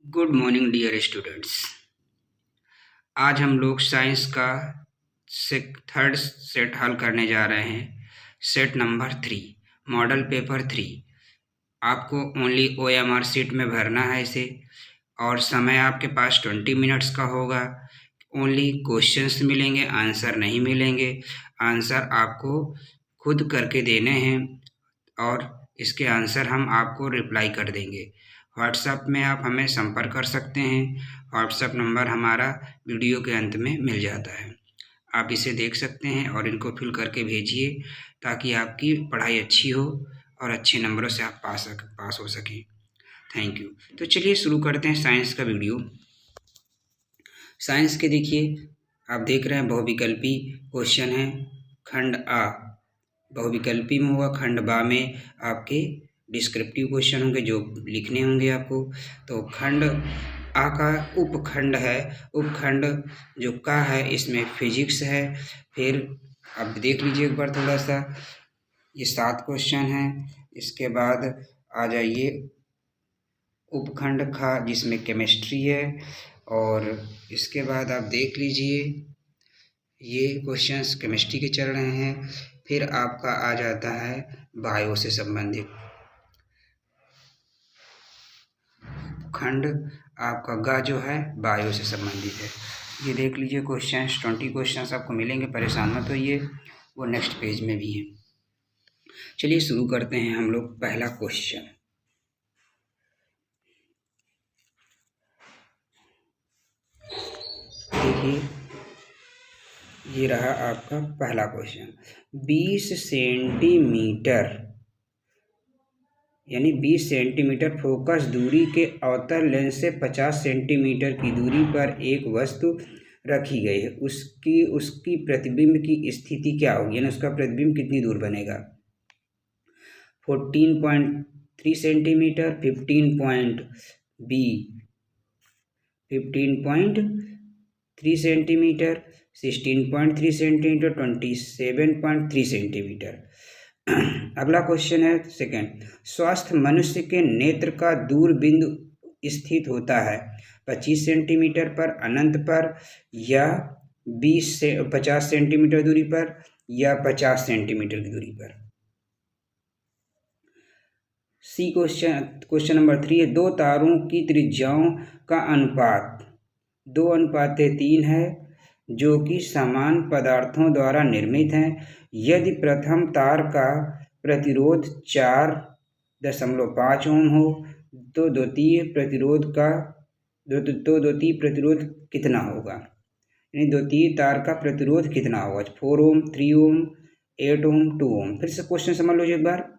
Good morning dear students. आज हम लोग साइंस का थर्ड सेट हल करने जा रहे हैं। Set number 3, model paper 3। आपको ओनली OMR शीट में भरना है इसे, और समय आपके पास 20 मिनट्स का होगा। ओनली क्वेश्चंस मिलेंगे, आंसर नहीं मिलेंगे। आंसर आपको खुद करके देने हैं और इसके आंसर हम आपको रिप्लाई कर देंगे। व्हाट्सएप में आप हमें संपर्क कर सकते हैं। व्हाट्सएप नंबर हमारा वीडियो के अंत में मिल जाता है। आप इसे देख सकते हैं और इनको फिल करके भेजिए ताकि आपकी पढ़ाई अच्छी हो और अच्छे नंबरों से आप पास हो सकें। Thank you. तो चलिए शुरू करते हैं साइंस का वीडियो। साइंस के देखिए, आप देख रहे हैं बहुविकल्पी क्वेश्चन है। खंड आ बहुविकल्पी में होगा, खंड बा में आपके डिस्क्रिप्टिव क्वेश्चन होंगे जो लिखने होंगे आपको। तो खंड आ का उपखंड है, उपखंड जो का है इसमें फिजिक्स है। फिर अब देख लीजिए एक बार थोड़ा सा, ये 7 क्वेश्चन हैं। इसके बाद आ जाइए उपखंड खा जिसमें केमिस्ट्री है, और इसके बाद आप देख लीजिए ये क्वेश्चंस केमिस्ट्री के चल रहे हैं। फिर आपका आ जाता है बायो से संबंधित खंड, आपका ग जो है बायो से संबंधित है। ये देख लीजिए क्वेश्चंस, 20 क्वेश्चंस आपको मिलेंगे, परेशान मत होइए, वो नेक्स्ट पेज में भी है। चलिए शुरू करते हैं हम लोग। पहला क्वेश्चन देखिए, ये रहा आपका पहला क्वेश्चन। 20 सेंटीमीटर यानी 20 सेंटीमीटर फोकस दूरी के अवतल लेंस से 50 सेंटीमीटर की दूरी पर एक वस्तु रखी गई है। उसकी प्रतिबिंब की स्थिति क्या होगी, यानी उसका प्रतिबिंब कितनी दूर बनेगा। 14.3 सेंटीमीटर, 15.3 सेंटीमीटर, 16.3 सेंटीमीटर, 27.3 सेंटीमीटर। अगला क्वेश्चन है सेकंड। स्वस्थ मनुष्य के नेत्र का दूर बिंदु स्थित होता है 25 सेंटीमीटर पर, अनंत पर, या 20 से 50 सेंटीमीटर दूरी पर, या 50 सेंटीमीटर की दूरी पर। सी क्वेश्चन नंबर 3 है। दो तारों की त्रिज्याओं का अनुपात 2:3 है जो कि समान पदार्थों द्वारा निर्मित हैं। यदि प्रथम तार का प्रतिरोध 4.5 ओम हो तो द्वितीय प्रतिरोध कितना होगा, यानी द्वितीय तार का प्रतिरोध कितना होगा। 4 ओम, 3 ओम, 8 ओम, 2 ओम। फिर से क्वेश्चन समझ लो एक बार।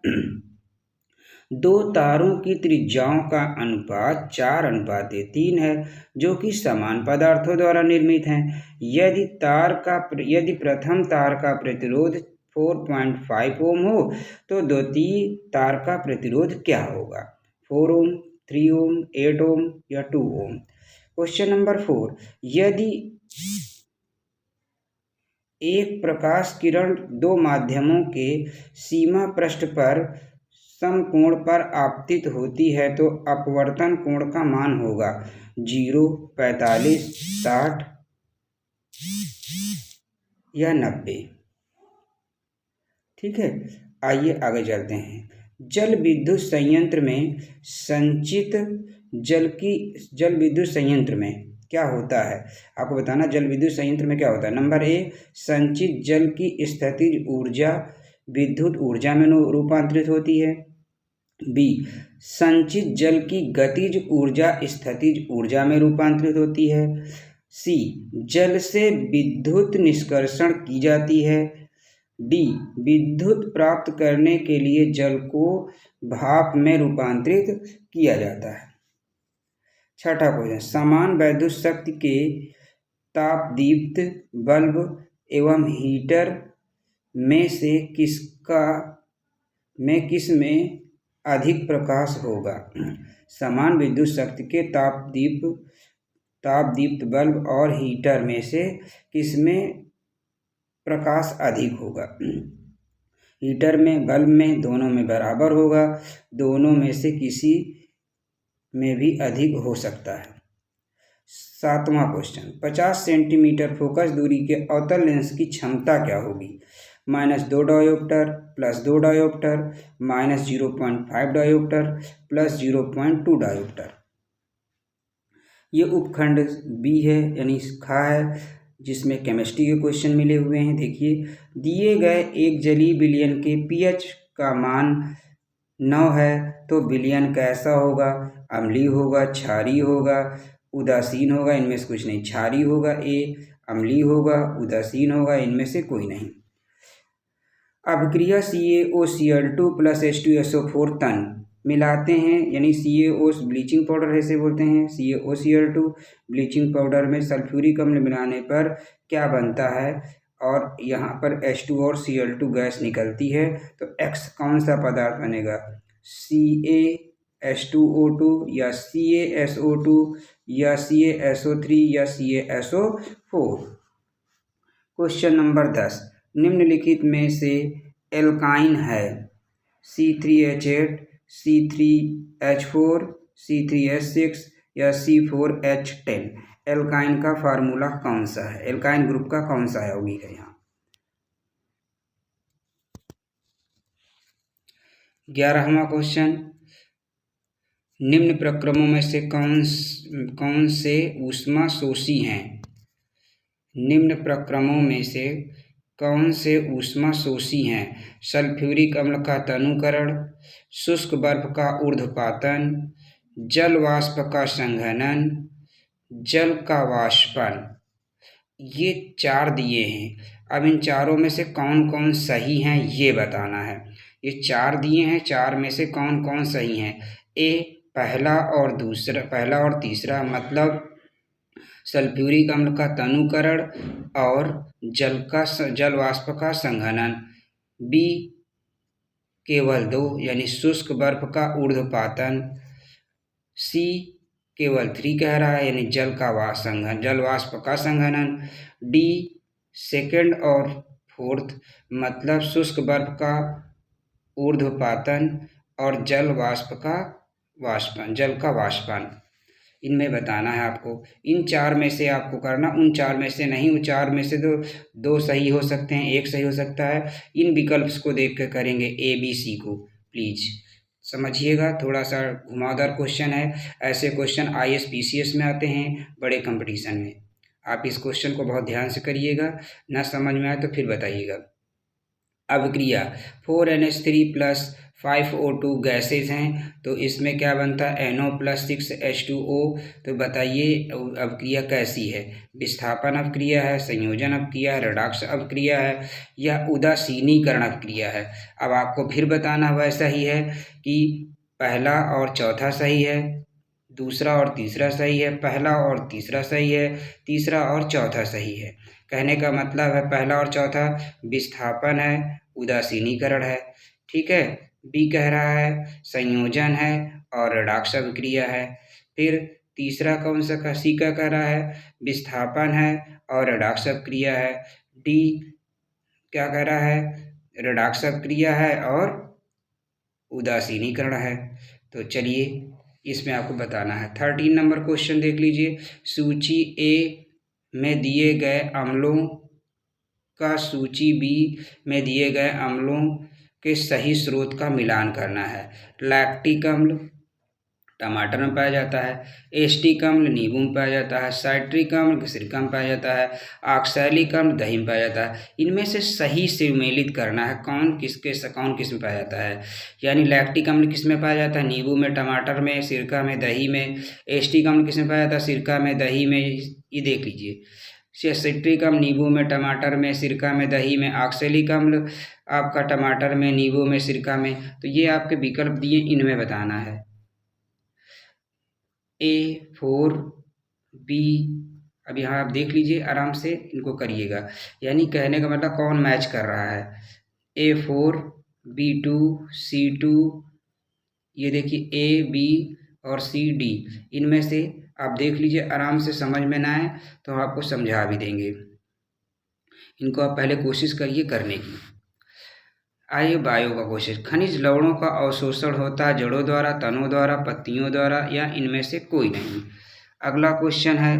दो तारों की त्रिज्याओं का अनुपात 4:3 है जो कि समान पदार्थों द्वारा निर्मित हैं। यदि प्रथम तार का प्रतिरोध 4.5 ओम हो तो द्वितीय तार का प्रतिरोध क्या होगा। 4 ओम, 3 ओम, 8 ओम या 2 ओम। Question number 4। यदि एक प्रकाश किरण दो माध्यमों के सीमा पृष्ठ पर समकोण पर आपतित होती है तो अपवर्तन कोण का मान होगा 0, 45, 60 या 90। ठीक है, आइए आगे चलते हैं। जल विद्युत संयंत्र में संचित जल विद्युत संयंत्र में क्या होता है, आपको बताना। जल विद्युत संयंत्र में क्या होता है। नंबर ए, संचित जल की स्थितिज ऊर्जा विद्युत ऊर्जा में रूपांतरित होती है। बी, संचित जल की गतिज ऊर्जा स्थितिज ऊर्जा में रूपांतरित होती है। सी, जल से विद्युत निष्कर्षण की जाती है। डी, विद्युत प्राप्त करने के लिए जल को भाप में रूपांतरित किया जाता है। छठा क्वेश्चन। समान विद्युत शक्ति के तापदीप्त बल्ब एवं हीटर में से किस में अधिक प्रकाश होगा। समान विद्युत शक्ति के तापदीप्त बल्ब और हीटर में से किसमें प्रकाश अधिक होगा। हीटर में, बल्ब में, दोनों में बराबर होगा। दोनों में से किसी में भी अधिक हो सकता है। 7वां क्वेश्चन, 50 सेंटीमीटर फोकस दूरी के अवतल लेंस की क्षमता क्या होगी? -2 डायोप्टर, +2 डायोप्टर, -0.5 डायोप्टर, +0.2 डायोप्टर। ये उपखंड बी है यानी खा है, जिसमें केमिस्ट्री के क्वेश्चन मिले हुए हैं। देखिए, दिए गए एक जलीय विलयन के पीएच का मान 9 है तो विलयन कैसा होगा? अम्लीय होगा, क्षारीय होगा, उदासीन होगा? इनमें से कुछ नहीं। क्षारीय होगा ए, अम्लीय होगा, उदासीन होगा, इनमें से कोई नहीं। अभिक्रिया CaOCl2 + H2SO4 तन मिलाते हैं, यानी CaO ब्लीचिंग पाउडर ऐसे बोलते हैं। CaOCl2 ब्लीचिंग पाउडर में सल्फ्यूरिक अम्ल मिलाने पर क्या बनता है? और यहाँ पर H2 और Cl2 गैस निकलती है, तो X कौन सा पदार्थ बनेगा? CaH2O2 या CaSO2 या CaSO3 या CaSO4। क्वेश्चन नंबर 10, निम्नलिखित में से एल्काइन है C3H8, C3H4, C3H6 या C4H10। एल्काइन का फार्मूला कौन सा है? एल्काइन ग्रुप का कौन सा यौगिक है यहाँ? 11वां क्वेश्चन, निम्न प्रक्रमों में से कौन से ऊष्मा शोषी हैं? निम्न प्रक्रमों में से कौन से ऊष्मा शोषी हैं? सल्फ्यूरिक अम्ल का तनुकरण, शुष्क बर्फ का ऊर्ध्वपातन, जल वाष्प का संघनन, जल का वाष्पन। ये 4 दिए हैं। अब इन चारों में से कौन कौन सही हैं ये बताना है। ये 4 दिए हैं, 4 में से कौन कौन सही हैं? ए पहला और तीसरा, मतलब सल्फ्यूरिक अम्ल का तनुकरण और जल वाष्प का संघनन। बी केवल 2 यानी शुष्क बर्फ का ऊर्ध्वपातन। सी केवल 3 कह रहा है यानी जल वाष्प का संघनन। डी सेकंड और फोर्थ, मतलब शुष्क बर्फ का ऊर्ध्वपातन और जल का वाष्पन। इनमें बताना है आपको। इन 4 में से आपको करना, उन 4 में से नहीं। उन 4 में से तो 2 सही हो सकते हैं, 1 सही हो सकता है। इन विकल्प को देख कर करेंगे ABC को, प्लीज समझिएगा। थोड़ा सा घुमावदार क्वेश्चन है। ऐसे क्वेश्चन IAS PCS में आते हैं बड़े कंपटीशन में। आप इस क्वेश्चन को बहुत ध्यान से करिएगा, ना समझ में आए तो फिर बताइएगा। अभिक्रिया 4NH3 + 5O2 गैसेज हैं, तो इसमें क्या बनता है? NO + 6H2O। तो बताइए अभिक्रिया कैसी है? विस्थापन अभिक्रिया है, संयोजन अभिक्रिया है, रेडॉक्स अभिक्रिया है या उदासीनीकरण अभिक्रिया है? अब आपको फिर बताना वैसा ही है कि पहला और चौथा सही है, दूसरा और तीसरा सही है, पहला और तीसरा सही है, तीसरा और चौथा सही है। कहने का मतलब है पहला और चौथा विस्थापन है, उदासीनीकरण है। ठीक है। बी कह रहा है संयोजन है और रेडॉक्स अभिक्रिया है। फिर तीसरा कौन सा का? सी का कह रहा है विस्थापन है और रेडॉक्स अभिक्रिया है। डी क्या कह रहा है? रेडॉक्स अभिक्रिया है और उदासीनीकरण है। तो चलिए इसमें आपको बताना है। 13 नंबर क्वेश्चन देख लीजिए। सूची ए में दिए गए अम्लों का सूची बी में दिए गए अम्लों के सही स्रोत का मिलान करना है। लैक्टिक अम्ल टमाटर में पाया जाता है, एस्टिक अम्ल नींबू में पाया जाता है, साइट्रिक अम्ल सिरका में पाया जाता है, ऑक्सैलिक अम्ल दही में पाया जाता है। इनमें से सही सम्मिलित करना है कौन किस में पाया जाता है। यानी लैक्टिक अम्ल किस में पाया जाता है? नींबू में, टमाटर में, सिरका में, दही में। एस्टिक अम्ल किस में पाया जाता है? सिरका में, दही में। ये देख लीजिए। सिट्रिक अम्ल नींबू में, टमाटर में, सिरका में, दही में। ऑक्सैलिक अम्ल आपका टमाटर में, नींबू में, सिरका में। तो ये आपके विकल्प दिए, इनमें बताना है। A4 B। अब यहाँ आप देख लीजिए, आराम से इनको करिएगा। यानी कहने का मतलब कौन मैच कर रहा है? A4 B2 C2, ये देखिए A B और C D। इनमें से आप देख लीजिए, आराम से, समझ में ना आए तो आपको समझा भी देंगे। इनको आप पहले कोशिश करिए करने की। आइए बायो का क्वेश्चन। खनिज लवणों का अवशोषण होता है जड़ों द्वारा, तनों द्वारा, पत्तियों द्वारा या इनमें से कोई नहीं। अगला क्वेश्चन है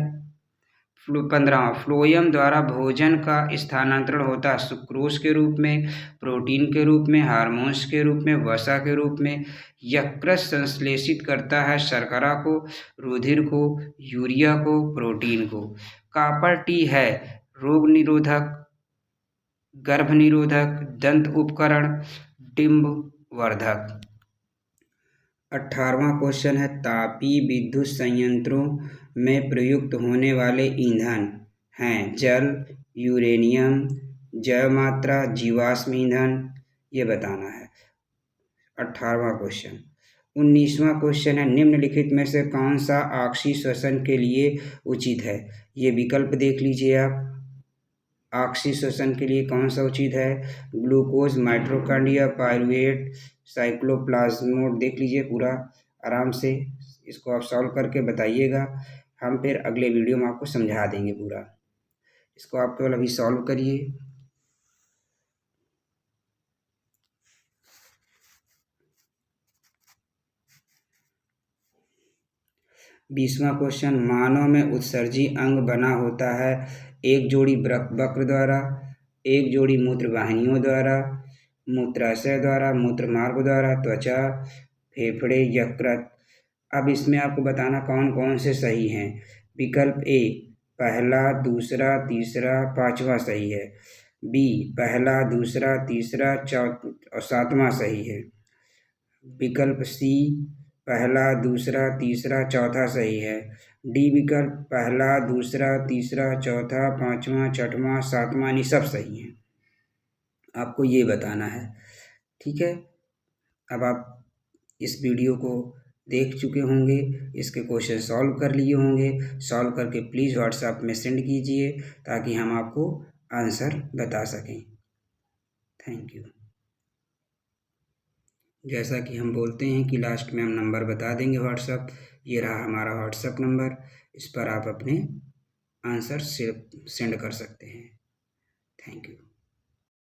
15वां, फ्लोएम द्वारा भोजन का स्थानांतरण होता है सुक्रोज के रूप में, प्रोटीन के रूप में, हार्मोन्स के रूप में, वसा के रूप में। यकृत संश्लेषित करता है शर्करा को, रुधिर को, यूरिया को, प्रोटीन को। कॉपर टी है रोग निरोधक, गर्भ निरोधक, दंत उपकरण, डिंब वर्धक। 18वां क्वेश्चन है तापीय विद्युत संयंत्रों में प्रयुक्त होने वाले ईंधन हैं जल, यूरेनियम, जैव मात्रा, जीवाश्म ईंधन। ये बताना है 18वां क्वेश्चन। 19वां क्वेश्चन है निम्नलिखित में से कौन सा ऑक्सीश्वसन के लिए उचित है। ये विकल्प देख लीजिए आप। ऑक्सीश्वसन के लिए कौन सा उचित है। ग्लूकोज, माइटोकॉन्ड्रिया, पायरुवेट, साइक्लोप्लाज्मोड। देख लीजिए पूरा आराम से, इसको आप सॉल्व करके बताइएगा। हम फिर अगले वीडियो में आपको समझा देंगे पूरा। इसको आप केवल अभी सॉल्व करिए। बीसवां क्वेश्चन मानव में उत्सर्जी अंग बना होता है एक जोड़ी वक्र द्वारा, एक जोड़ी मूत्रवाहिनियों द्वारा, मूत्राशय द्वारा, मूत्रमार्ग द्वारा, त्वचा, फेफड़े, यकृत। अब इसमें आपको बताना कौन कौन से सही हैं। विकल्प ए पहला, दूसरा, तीसरा, पांचवा सही है। बी पहला, दूसरा, तीसरा, और सातवां सही है। विकल्प सी पहला, दूसरा, तीसरा, चौथा सही है। डी विकल्प पहला, दूसरा, तीसरा, चौथा, पांचवा, छठवां, सातवां यानी सब सही हैं। आपको ये बताना है, ठीक है। अब आप इस वीडियो को देख चुके होंगे, इसके क्वेश्चन सॉल्व कर लिए होंगे। सॉल्व करके प्लीज़ व्हाट्सएप में सेंड कीजिए ताकि हम आपको आंसर बता सकें। Thank you. जैसा कि हम बोलते हैं कि लास्ट में हम नंबर बता देंगे व्हाट्सएप। ये रहा हमारा व्हाट्सएप नंबर, इस पर आप अपने आंसर सेंड कर सकते हैं। Thank you.